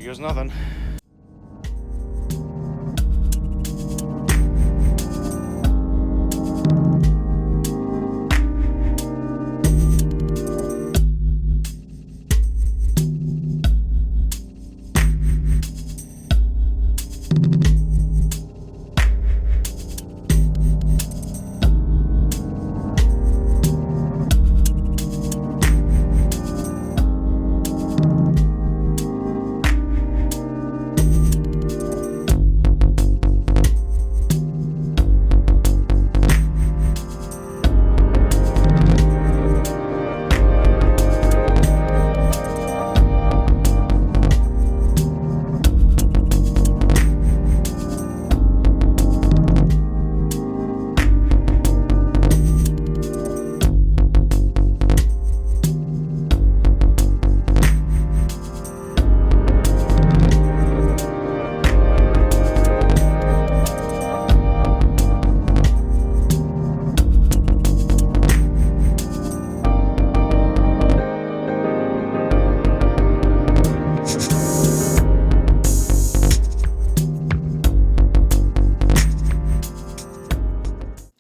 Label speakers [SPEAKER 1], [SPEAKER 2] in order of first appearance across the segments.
[SPEAKER 1] goes nothing.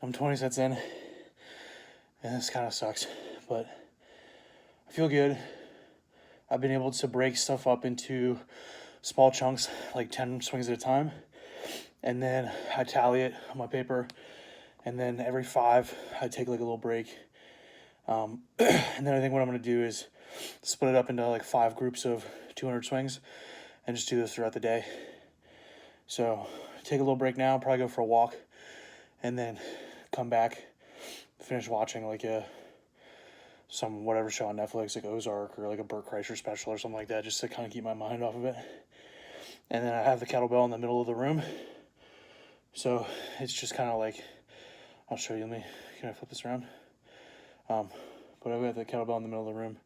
[SPEAKER 1] I'm 20 sets in, and this kind of sucks, but I feel good. I've been able to break stuff up into small chunks, like 10 swings at a time, and then I tally it on my paper, and then every 5, I take like a little break. And then I think what I'm going to do is split it up into like 5 groups of 200 swings, and just do this throughout the day. So take a little break now, probably go for a walk, and then come back, finish watching like some whatever show on Netflix, like Ozark or like a Burt Kreischer special or something like that, just to kind of keep my mind off of it. And then I have the kettlebell in the middle of the room, so it's just kind of like, I'll show you. Can I flip this around? But I've got the kettlebell in the middle of the room.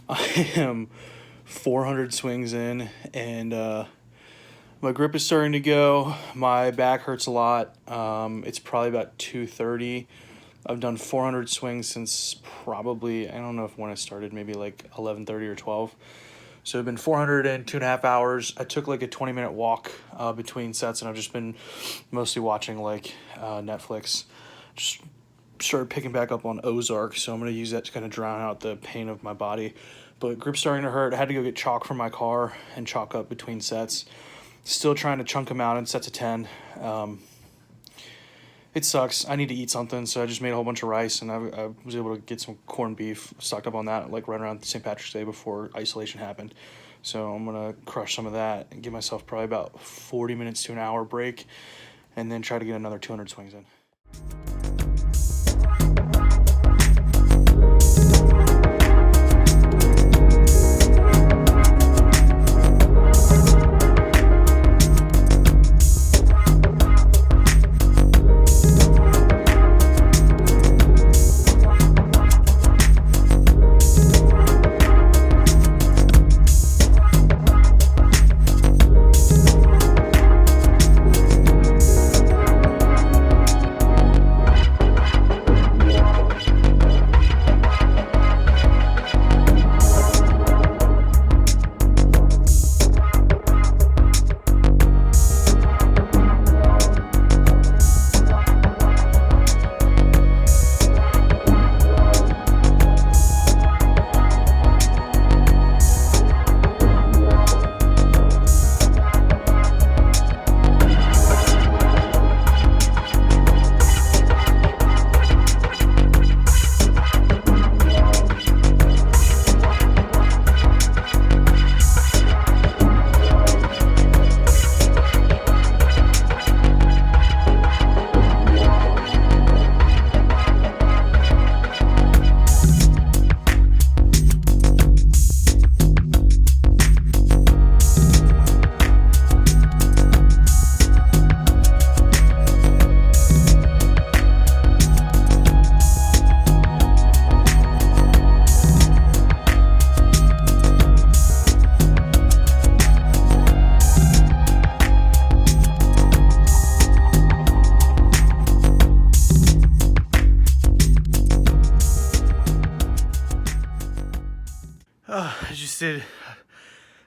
[SPEAKER 1] I am 400 swings in, and my grip is starting to go. My back hurts a lot. It's probably about 2:30. I've done 400 swings since probably, I don't know if when I started, maybe like 11:30 or 12. So I've been 400 in 2.5 hours. I took like a 20-minute walk between sets, and I've just been mostly watching like Netflix. Just started picking back up on Ozark, so I'm going to use that to kind of drown out the pain of my body. But grip's starting to hurt. I had to go get chalk from my car and chalk up between sets. Still trying to chunk them out in sets of 10. It sucks. I need to eat something, so I just made a whole bunch of rice, and I was able to get some corned beef, stocked up on that like right around St. Patrick's Day before isolation happened. So I'm going to crush some of that and give myself probably about 40 minutes to an hour break, and then try to get another 200 swings in.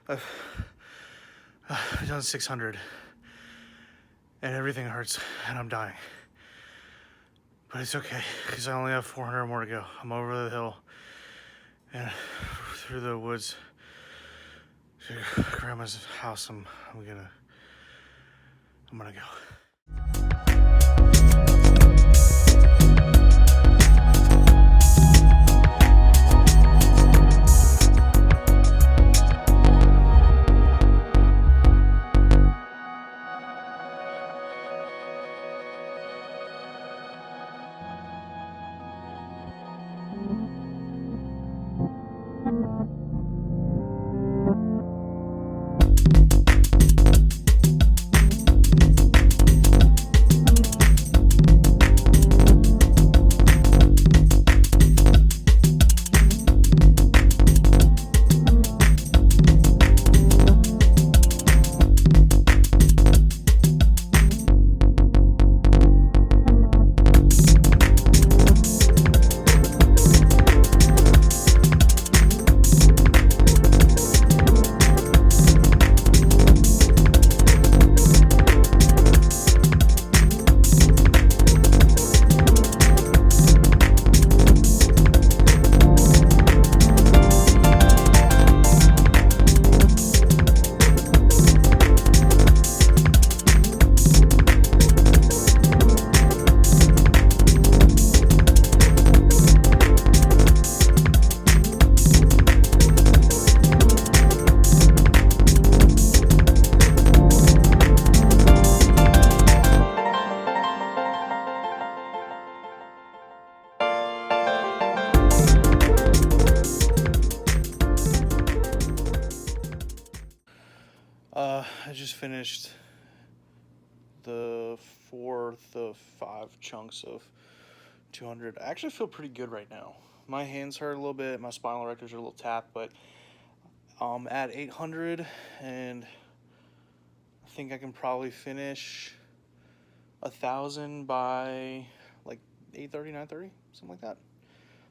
[SPEAKER 1] I've done 600 and everything hurts and I'm dying. But it's okay because I only have 400 more to go. I'm over the hill and through the woods to grandma's house. I'm gonna go. I just finished the 4th of 5 chunks of 200. I actually feel pretty good right now. My hands hurt a little bit, my spinal erectors are a little tapped, but I'm at 800 and I think I can probably finish 1,000 by like 8:30, 9:30, something like that.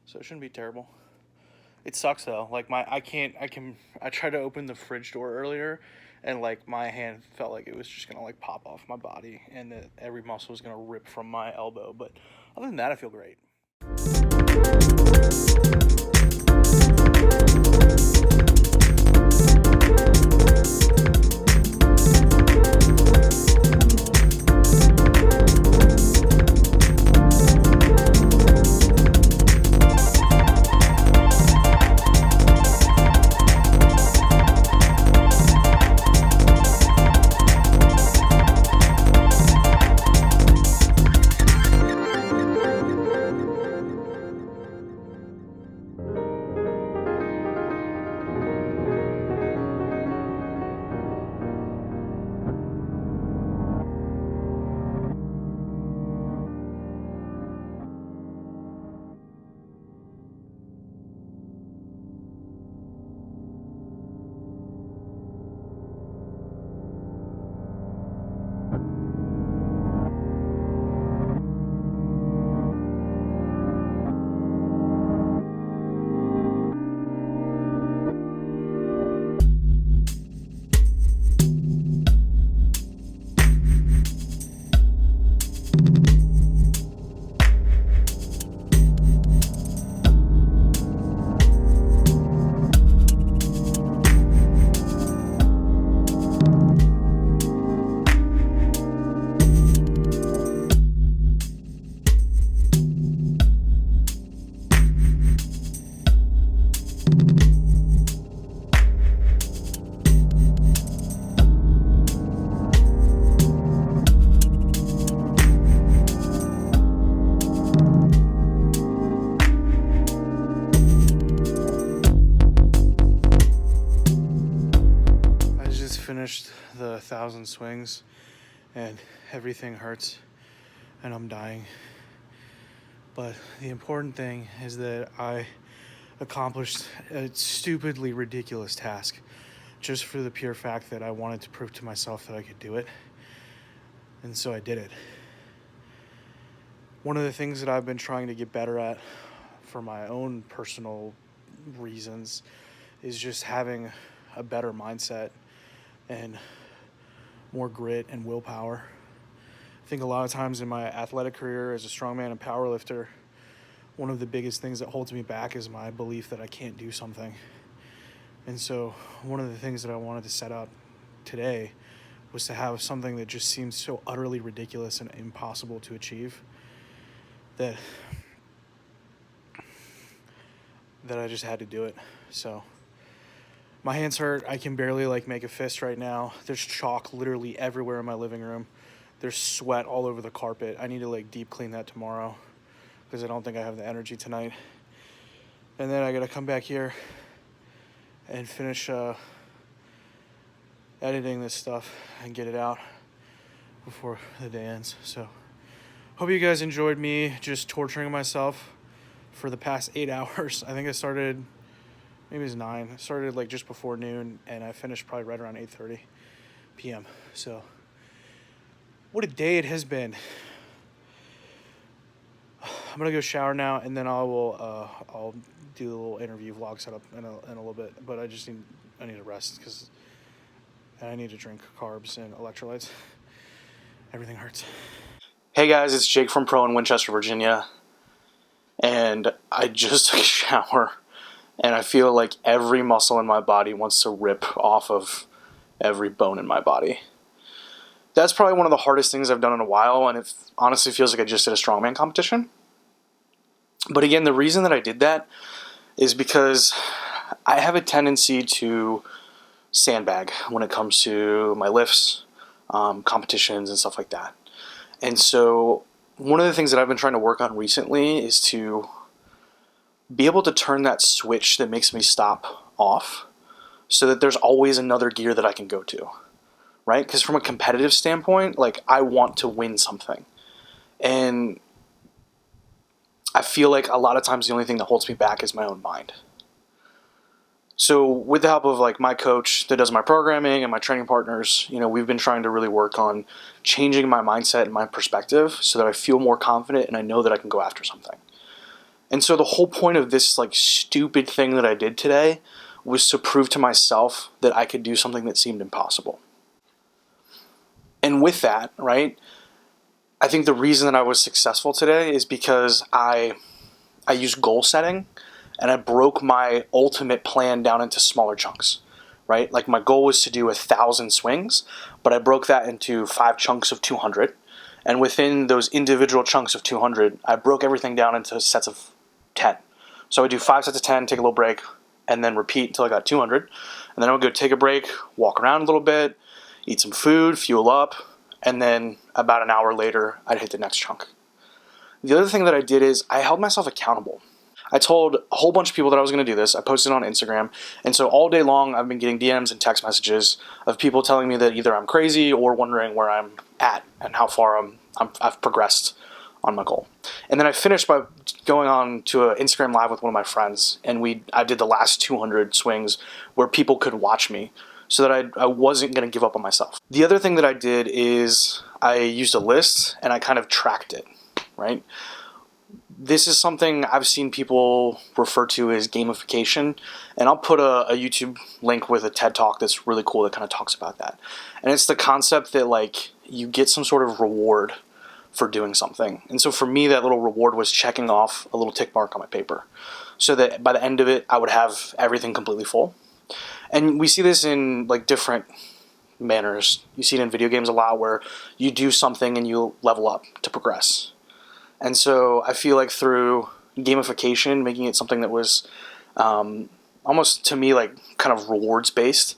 [SPEAKER 1] So it shouldn't be terrible. It sucks though. Like I tried to open the fridge door earlier and like my hand felt like it was just gonna like pop off my body and that every muscle was gonna rip from my elbow. But other than that, I feel great. Finished the 1,000 swings and everything hurts and I'm dying. But the important thing is that I accomplished a stupidly ridiculous task just for the pure fact that I wanted to prove to myself that I could do it. And so I did it. One of the things that I've been trying to get better at for my own personal reasons is just having a better mindset and more grit and willpower. I think a lot of times in my athletic career as a strongman and powerlifter, one of the biggest things that holds me back is my belief that I can't do something. And so one of the things that I wanted to set out today was to have something that just seems so utterly ridiculous and impossible to achieve that I just had to do it. So my hands hurt. I can barely make a fist right now. There's chalk literally everywhere in my living room. There's sweat all over the carpet. I need to deep clean that tomorrow because I don't think I have the energy tonight. And then I gotta come back here and finish editing this stuff and get it out before the day ends. So hope you guys enjoyed me just torturing myself for the past 8 hours. I think I started, maybe it was 9. I started just before noon and I finished probably right around 8:30 p.m. So what a day it has been. I'm gonna go shower now and then I'll do a little interview vlog setup in a little bit. But I need to rest because I need to drink carbs and electrolytes. Everything hurts. Hey guys, it's Jake from Pro in Winchester, Virginia. And I just took a shower and I feel like every muscle in my body wants to rip off of every bone in my body. That's probably one of the hardest things I've done in a while, and it honestly feels like I just did a strongman competition. But again, the reason that I did that is because I have a tendency to sandbag when it comes to my lifts, competitions, and stuff like that. And so one of the things that I've been trying to work on recently is to be able to turn that switch that makes me stop off so that there's always another gear that I can go to, right? Because from a competitive standpoint, I want to win something. And I feel like a lot of times the only thing that holds me back is my own mind. So with the help of my coach that does my programming and my training partners, we've been trying to really work on changing my mindset and my perspective so that I feel more confident and I know that I can go after something. And so the whole point of this stupid thing that I did today was to prove to myself that I could do something that seemed impossible. And with that, right, I think the reason that I was successful today is because I used goal setting and I broke my ultimate plan down into smaller chunks, right? My goal was to do 1,000 swings, but I broke that into 5 chunks of 200. And within those individual chunks of 200, I broke everything down into sets of 10. So I would do 5 sets of 10, take a little break, and then repeat until I got 200. And then I would go take a break, walk around a little bit, eat some food, fuel up, and then about an hour later, I'd hit the next chunk. The other thing that I did is I held myself accountable. I told a whole bunch of people that I was going to do this. I posted on Instagram. And so all day long, I've been getting DMs and text messages of people telling me that either I'm crazy or wondering where I'm at and how far I've progressed on my goal. And then I finished by going on to an Instagram Live with one of my friends. And I did the last 200 swings where people could watch me so that I wasn't going to give up on myself. The other thing that I did is I used a list and I kind of tracked it, right? This is something I've seen people refer to as gamification, and I'll put a YouTube link with a TED Talk that's really cool that kind of talks about that. And it's the concept that you get some sort of reward for doing something. And so for me, that little reward was checking off a little tick mark on my paper so that by the end of it, I would have everything completely full. And we see this in different manners. You see it in video games a lot where you do something and you level up to progress. And so I feel like through gamification, making it something that was almost to me kind of rewards based,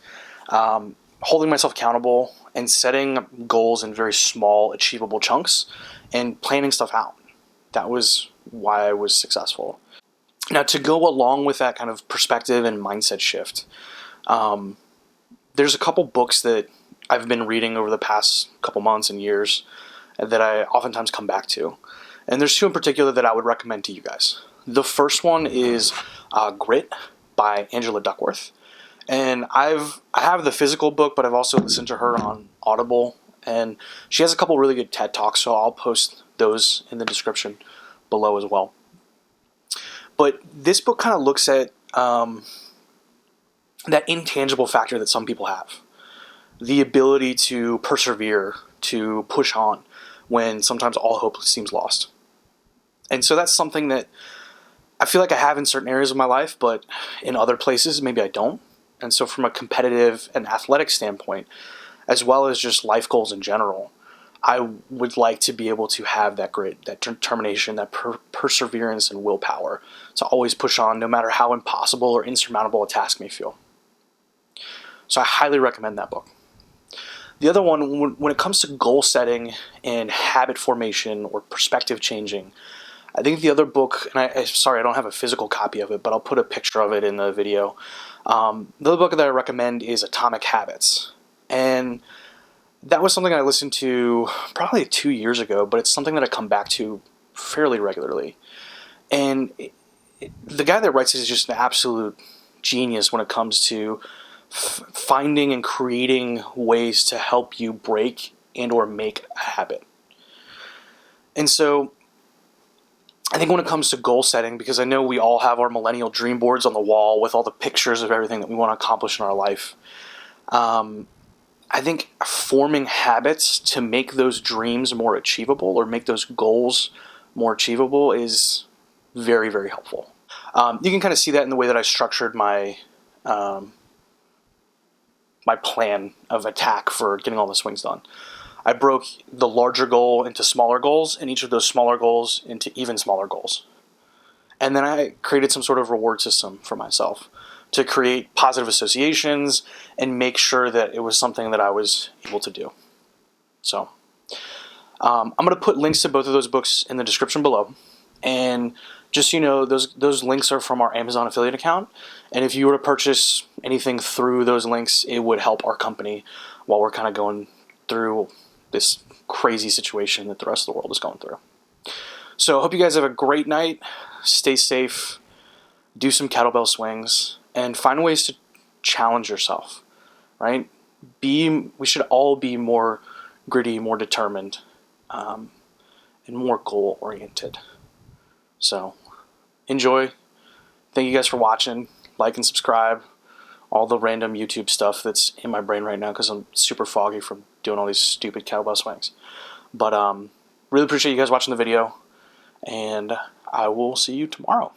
[SPEAKER 1] holding myself accountable and setting goals in very small achievable chunks and planning stuff out. That was why I was successful. Now, to go along with that kind of perspective and mindset shift, there's a couple books that I've been reading over the past couple months and years that I oftentimes come back to. And there's 2 in particular that I would recommend to you guys. The first one is Grit by Angela Duckworth. And I have the physical book, but I've also listened to her on Audible. And she has a couple really good TED Talks, so I'll post those in the description below as well. But this book kind of looks at
[SPEAKER 2] that intangible factor that some people have, the ability to persevere, to push on when sometimes all hope seems lost. And so that's something that I feel like I have in certain areas of my life, but in other places maybe I don't. And so from a competitive and athletic standpoint, as well as just life goals in general, I would like to be able to have that grit, that determination, that perseverance and willpower to always push on no matter how impossible or insurmountable a task may feel. So I highly recommend that book. The other one, when it comes to goal setting and habit formation or perspective changing, I think the other book, and sorry I don't have a physical copy of it, but I'll put a picture of it in the video. The other book that I recommend is Atomic Habits. And that was something I listened to probably 2 years ago, but it's something that I come back to fairly regularly. And the guy that writes it is just an absolute genius when it comes to finding and creating ways to help you break and or make a habit. And so I think when it comes to goal setting, because I know we all have our millennial dream boards on the wall with all the pictures of everything that we want to accomplish in our life, I think forming habits to make those dreams more achievable or make those goals more achievable is very, very helpful. You can kind of see that in the way that I structured my my plan of attack for getting all the swings done. I broke the larger goal into smaller goals, and each of those smaller goals into even smaller goals. And then I created some sort of reward system for myself to create positive associations and make sure that it was something that I was able to do. So I'm going to put links to both of those books in the description below. And just so you know, those links are from our Amazon affiliate account. And if you were to purchase anything through those links, it would help our company while we're kind of going through this crazy situation that the rest of the world is going through. So I hope you guys have a great night. Stay safe. Do some kettlebell swings. And find ways to challenge yourself, right? We should all be more gritty, more determined, and more goal-oriented. So enjoy. Thank you guys for watching. Like and subscribe. All the random YouTube stuff that's in my brain right now because I'm super foggy from doing all these stupid kettlebell swings. But really appreciate you guys watching the video, and I will see you tomorrow.